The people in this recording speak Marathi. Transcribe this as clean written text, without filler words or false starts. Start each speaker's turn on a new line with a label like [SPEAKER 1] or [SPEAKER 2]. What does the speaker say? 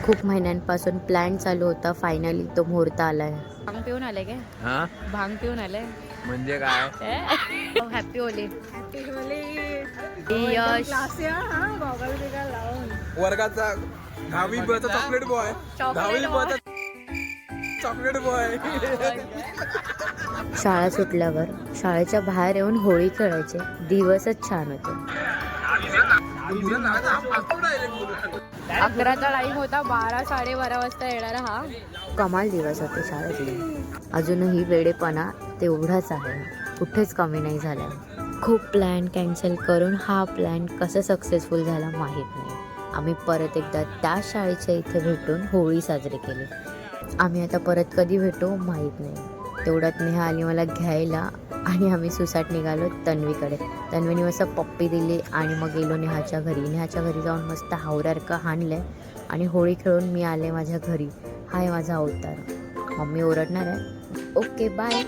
[SPEAKER 1] खूप महिन्यांपासून प्लॅन चालू होता, फायनली तो मुहूर्त आलाय. भांग पिऊन आले काय?
[SPEAKER 2] हा
[SPEAKER 1] भांग पिऊन आले
[SPEAKER 2] म्हणजे काय?
[SPEAKER 1] Happy Holy.
[SPEAKER 3] यश
[SPEAKER 1] यश
[SPEAKER 2] वर्गाचा 10वी बचा chocolate boy.
[SPEAKER 1] Chocolate boy.
[SPEAKER 2] Chocolate boy.
[SPEAKER 1] शाळा सुटल्यावर शाळेच्या बाहेर येऊन होळी खेळायचे दिवसच छान होते. 11चा टाइम होता, 12-12:30 वाजता येणारा हा कमाल दिवस होते शाळेतले. अजूनही वेडेपणा तेवढाच आहे, कुठेच कमी नाही झाला. खूप प्लॅन कॅन्सल करून हा प्लॅन कसा सक्सेसफुल झाला माहीत नाही. आम्ही परत एकदा त्या शाळेच्या इथे भेटून होळी साजरी केली. आम्ही आता परत कधी भेटू माहीत नाही. तेवढ्यात नेहा आली मला घ्यायला आणि आम्ही सुसाट निघालो तन्वीकडे. तन्वीने मस्त पप्पी दिली आणि मग गेलो नेहाच्या घरी. नेहाच्या घरी जाऊन मस्त हावऱ्यारका हाणले आणि होळी खेळून मी आले माझ्या घरी. हाय माझा अवतार. मम्मी ओरडणार आहे. Okay bye.